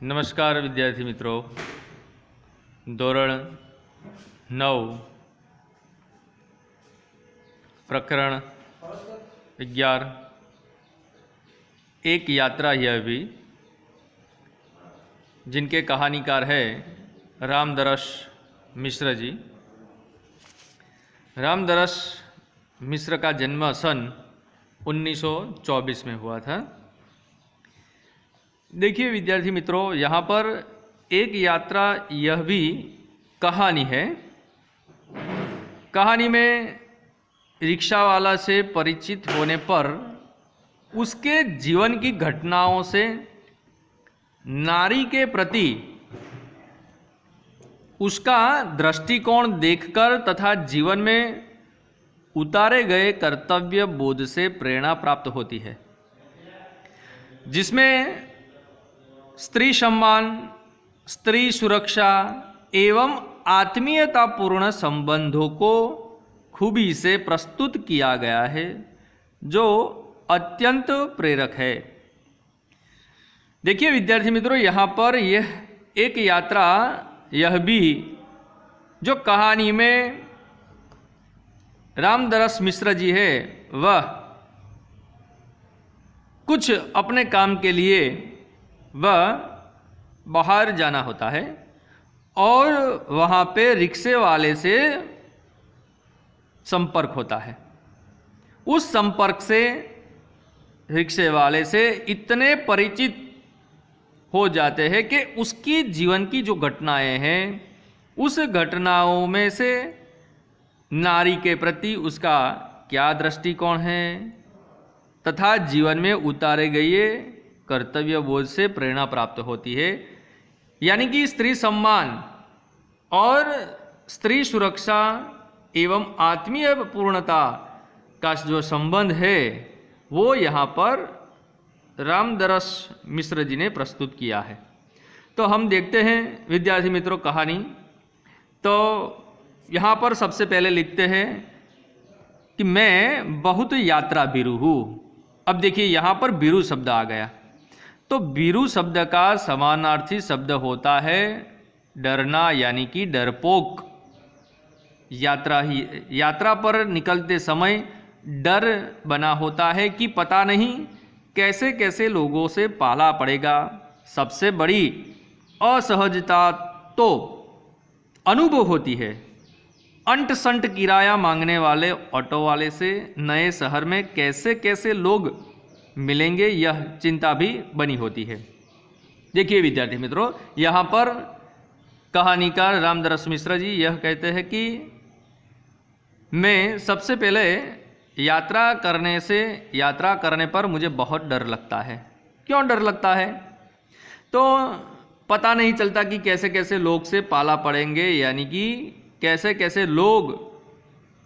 नमस्कार विद्यार्थी मित्रों, धोरण 9 प्रकरण 11 एक यात्रा यह भी, जिनके कहानीकार है रामदरस मिश्र जी। रामदरस मिश्र का जन्म सन 1924 में हुआ था। देखिए विद्यार्थी मित्रों, यहाँ पर एक यात्रा यह भी कहानी है। कहानी में रिक्शा वाला से परिचित होने पर उसके जीवन की घटनाओं से नारी के प्रति उसका दृष्टिकोण देखकर तथा जीवन में उतारे गए कर्तव्य बोध से प्रेरणा प्राप्त होती है, जिसमें स्त्री सम्मान, स्त्री सुरक्षा एवं आत्मीयतापूर्ण संबंधों को खूबी से प्रस्तुत किया गया है, जो अत्यंत प्रेरक है। देखिए विद्यार्थी मित्रों, यहाँ पर यह एक यात्रा यह भी, जो कहानी में रामदरस मिश्र जी है, वह कुछ अपने काम के लिए वह बाहर जाना होता है और वहाँ पे रिक्शे वाले से संपर्क होता है। उस संपर्क से रिक्शे वाले से इतने परिचित हो जाते हैं कि उसकी जीवन की जो घटनाएं हैं, उस घटनाओं में से नारी के प्रति उसका क्या दृष्टिकोण है तथा जीवन में उतारे गए कर्तव्य बोध से प्रेरणा प्राप्त होती है। यानी कि स्त्री सम्मान और स्त्री सुरक्षा एवं आत्मीय पूर्णता का जो संबंध है, वो यहाँ पर रामदरस मिश्र जी ने प्रस्तुत किया है। तो हम देखते हैं विद्यार्थी मित्रों कहानी। तो यहाँ पर सबसे पहले लिखते हैं कि मैं बहुत यात्रा भीरु हूँ। अब देखिए यहाँ पर भीरु शब्द आ गया, तो भीरु शब्द का समानार्थी शब्द होता है डरना, यानी कि डरपोक। यात्रा पर निकलते समय डर बना होता है कि पता नहीं कैसे कैसे लोगों से पाला पड़ेगा। सबसे बड़ी असहजता तो अनुभव होती है अंट संट किराया मांगने वाले ऑटो वाले से नए शहर में कैसे कैसे लोग मिलेंगे, यह चिंता भी बनी होती है। देखिए विद्यार्थी मित्रों, यहाँ पर कहानीकार रामदरस मिश्र जी यह कहते हैं कि मैं सबसे पहले यात्रा करने पर मुझे बहुत डर लगता है। क्यों डर लगता है? तो पता नहीं चलता कि कैसे कैसे लोग से पाला पड़ेंगे, यानी कि कैसे कैसे लोग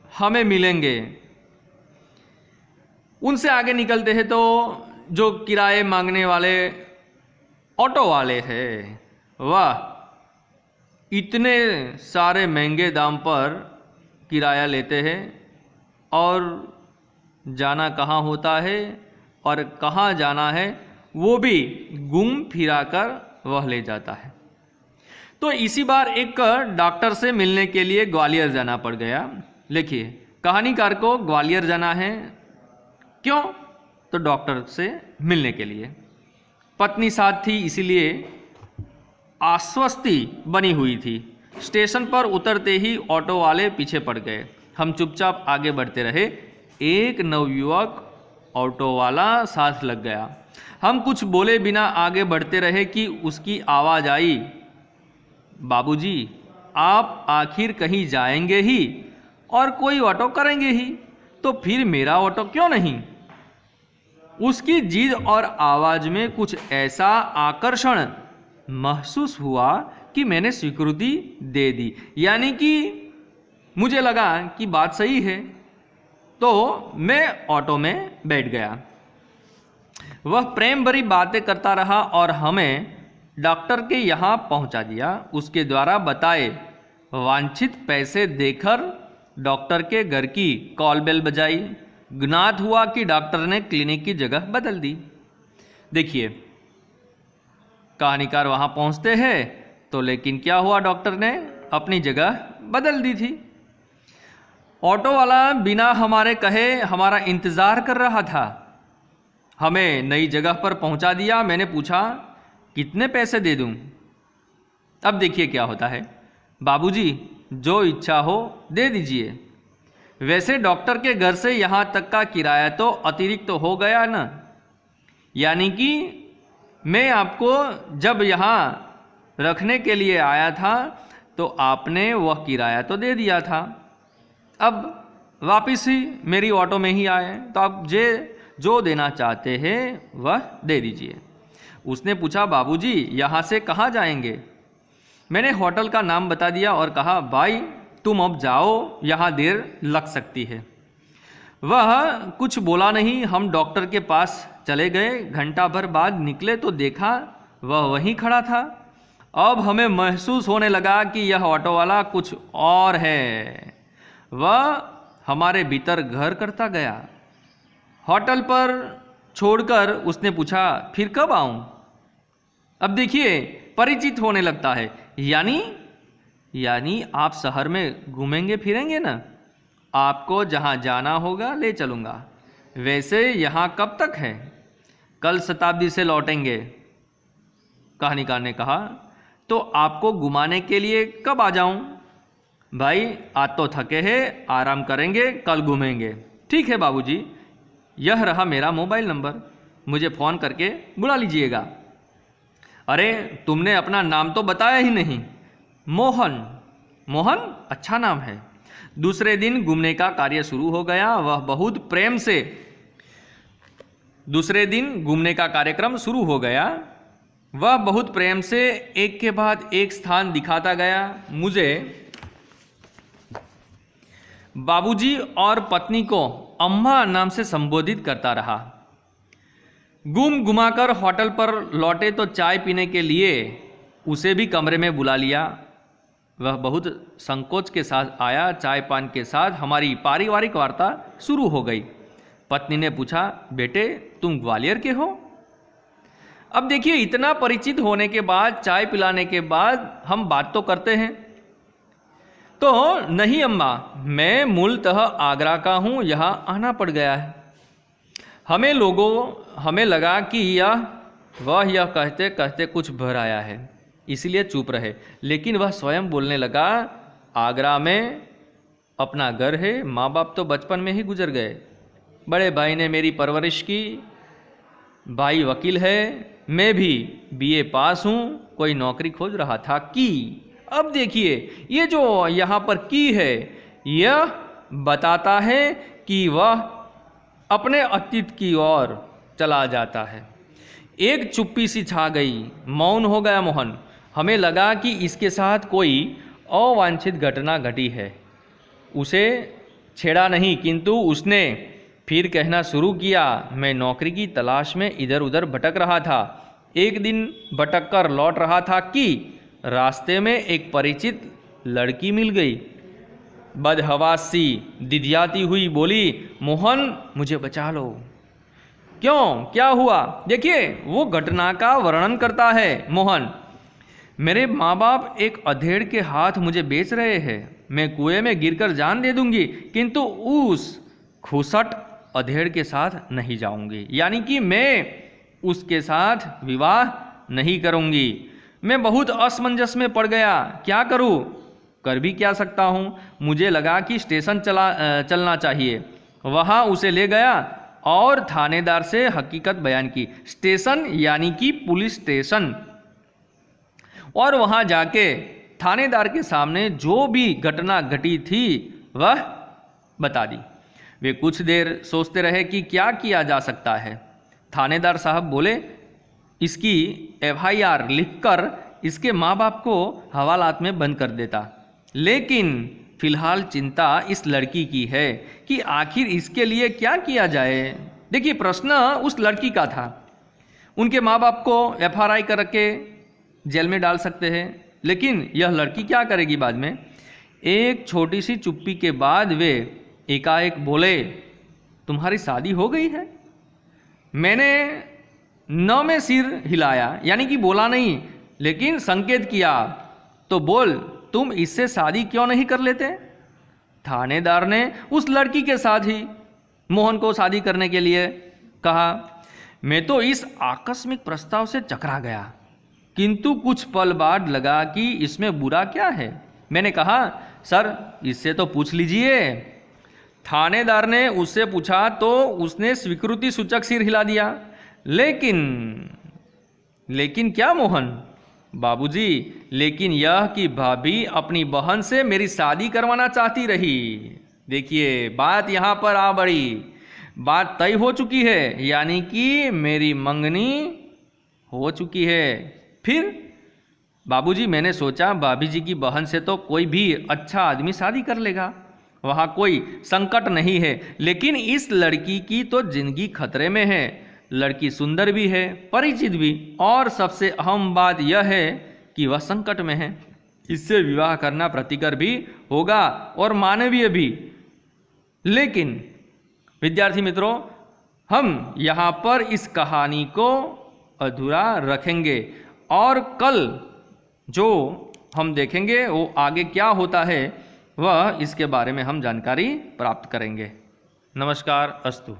हमें मिलेंगे। उनसे आगे निकलते हैं तो जो किराए मांगने वाले ऑटो वाले हैं, वह इतने सारे महंगे दाम पर किराया लेते हैं और जाना कहाँ होता है और कहाँ जाना है वो भी घूम फिरा कर वह ले जाता है। तो इसी बार एक डॉक्टर से मिलने के लिए ग्वालियर जाना पड़ गया। देखिए कहानीकार को ग्वालियर जाना है, क्यों? तो डॉक्टर से मिलने के लिए। पत्नी साथ थी, इसीलिए आश्वस्ति बनी हुई थी। स्टेशन पर उतरते ही ऑटो वाले पीछे पड़ गए। हम चुपचाप आगे बढ़ते रहे। एक नवयुवक ऑटो वाला साथ लग गया। हम कुछ बोले बिना आगे बढ़ते रहे कि उसकी आवाज़ आई, बाबूजी आप आखिर कहीं जाएंगे ही और कोई ऑटो करेंगे ही, तो फिर मेरा ऑटो क्यों नहीं? उसकी जिद और आवाज़ में कुछ ऐसा आकर्षण महसूस हुआ कि मैंने स्वीकृति दे दी। यानी कि मुझे लगा कि बात सही है, तो मैं ऑटो में बैठ गया। वह प्रेम भरी बातें करता रहा और हमें डॉक्टर के यहाँ पहुँचा दिया। उसके द्वारा बताए वांछित पैसे देकर डॉक्टर के घर की कॉल बेल बजाई। ज्ञात हुआ कि डॉक्टर ने क्लिनिक की जगह बदल दी। देखिए कहानीकार वहाँ पहुँचते हैं तो लेकिन क्या हुआ, डॉक्टर ने अपनी जगह बदल दी थी। ऑटो वाला बिना हमारे कहे हमारा इंतज़ार कर रहा था, हमें नई जगह पर पहुंचा दिया। मैंने पूछा कितने पैसे दे दूं? अब देखिए क्या होता है, बाबूजी जो इच्छा हो दे दीजिए। वैसे डॉक्टर के घर से यहाँ तक का किराया तो अतिरिक्त तो हो गया ना, यानी कि मैं आपको जब यहाँ रखने के लिए आया था तो आपने वह किराया तो दे दिया था, अब वापस ही मेरी ऑटो में ही आए, तो आप जो देना चाहते हैं वह दे दीजिए। उसने पूछा बाबूजी यहाँ से कहाँ जाएंगे? मैंने होटल का नाम बता दिया और कहा भाई तुम अब जाओ, यहाँ देर लग सकती है। वह कुछ बोला नहीं। हम डॉक्टर के पास चले गए। घंटा भर बाद निकले तो देखा वह वहीं खड़ा था। अब हमें महसूस होने लगा कि यह ऑटो वाला कुछ और है। वह हमारे भीतर घर करता गया। होटल पर छोड़कर उसने पूछा फिर कब आऊं? अब देखिए परिचित होने लगता है, यानी आप शहर में घूमेंगे फिरेंगे ना, आपको जहां जाना होगा ले चलूंगा। वैसे यहाँ कब तक है? कल शताब्दी से लौटेंगे। कहानीकार ने कहा तो आपको घुमाने के लिए कब आ जाऊं? भाई आज तो थके हैं, आराम करेंगे, कल घूमेंगे। ठीक है बाबूजी, यह रहा मेरा मोबाइल नंबर, मुझे फ़ोन करके बुला लीजिएगा। अरे तुमने अपना नाम तो बताया ही नहीं। मोहन। मोहन अच्छा नाम है। दूसरे दिन घूमने का कार्य शुरू हो गया। वह बहुत प्रेम से दूसरे दिन घूमने का कार्यक्रम शुरू हो गया। वह बहुत प्रेम से एक के बाद एक स्थान दिखाता गया। मुझे बाबूजी और पत्नी को अम्मा नाम से संबोधित करता रहा। घुमाकर होटल पर लौटे तो चाय पीने के लिए उसे भी कमरे में बुला लिया। वह बहुत संकोच के साथ आया। चाय पान के साथ हमारी पारिवारिक वार्ता शुरू हो गई। पत्नी ने पूछा बेटे तुम ग्वालियर के हो? अब देखिए इतना परिचित होने के बाद, चाय पिलाने के बाद हम बात तो करते हैं। तो नहीं अम्मा, मैं मूलतः आगरा का हूँ, यहाँ आना पड़ गया है। हमें लगा कि यह कहते कहते कुछ भर आया है, इसलिए चुप रहे। लेकिन वह स्वयं बोलने लगा आगरा में अपना घर है, माँ बाप तो बचपन में ही गुजर गए। बड़े भाई ने मेरी परवरिश की, भाई वकील है, मैं भी बीए पास हूँ, कोई नौकरी खोज रहा था की। अब देखिए ये जो यहाँ पर की है, यह बताता है कि वह अपने अतीत की ओर चला जाता है। एक चुप्पी सी छा गई, मौन हो गया मोहन। हमें लगा कि इसके साथ कोई अवांछित घटना घटी है। उसे छेड़ा नहीं, किंतु उसने फिर कहना शुरू किया मैं नौकरी की तलाश में इधर उधर भटक रहा था। एक दिन भटक कर लौट रहा था कि रास्ते में एक परिचित लड़की मिल गई। बदहवास सी दिधियाती हुई बोली मोहन मुझे बचा लो। क्यों, क्या हुआ? देखिए वो घटना का वर्णन करता है मोहन। मेरे माँ बाप एक अधेड़ के हाथ मुझे बेच रहे हैं। मैं कुएं में गिरकर जान दे दूंगी, किंतु उस खुसट अधेड़ के साथ नहीं जाऊंगी, यानी कि मैं उसके साथ विवाह नहीं करूंगी। मैं बहुत असमंजस में पड़ गया, क्या करूं? कर भी क्या सकता हूं? मुझे लगा कि स्टेशन चलना चाहिए। वहां उसे ले गया और थानेदार से हकीकत बयान की। स्टेशन यानी कि पुलिस स्टेशन। और वहां जाके थानेदार के सामने जो भी घटना घटी थी वह बता दी। वे कुछ देर सोचते रहे कि क्या किया जा सकता है। थानेदार साहब बोले इसकी FIR लिखकर इसके माँ बाप को हवालात में बंद कर देता, लेकिन फिलहाल चिंता इस लड़की की है कि आखिर इसके लिए क्या किया जाए। देखिए प्रश्न उस लड़की का था। उनके माँ बाप को FRI कर के जेल में डाल सकते हैं, लेकिन यह लड़की क्या करेगी बाद में? एक छोटी सी चुप्पी के बाद वे एकाएक बोले तुम्हारी शादी हो गई है? मैंने न में सिर हिलाया, यानी कि बोला नहीं लेकिन संकेत किया। तो बोल, तुम इससे शादी क्यों नहीं कर लेते? थानेदार ने उस लड़की के साथ ही मोहन को शादी करने के लिए कहा। मैं तो इस आकस्मिक प्रस्ताव से चकरा गया, किंतु कुछ पल बाद लगा कि इसमें बुरा क्या है। मैंने कहा, सर इससे तो पूछ लीजिए। थानेदार ने उससे पूछा तो उसने स्वीकृति सूचक सिर हिला दिया। लेकिन क्या मोहन? बाबूजी, लेकिन यह कि भाभी अपनी बहन से मेरी शादी करवाना चाहती रही। देखिए बात यहाँ पर आ बड़ी, बात तय हो चुकी है, यानी कि मेरी मंगनी हो चुकी है। फिर बाबूजी, मैंने सोचा भाभी जी की बहन से तो कोई भी अच्छा आदमी शादी कर लेगा, वहाँ कोई संकट नहीं है। लेकिन इस लड़की की तो जिंदगी खतरे में है। लड़की सुंदर भी है, परिचित भी, और सबसे अहम बात यह है कि वह संकट में है। इससे विवाह करना प्रतिकर भी होगा और मानवीय भी। लेकिन विद्यार्थी मित्रों, हम यहाँ पर इस कहानी को अधूरा रखेंगे और कल जो हम देखेंगे वो आगे क्या होता है, वह इसके बारे में हम जानकारी प्राप्त करेंगे। नमस्कार, अस्तु।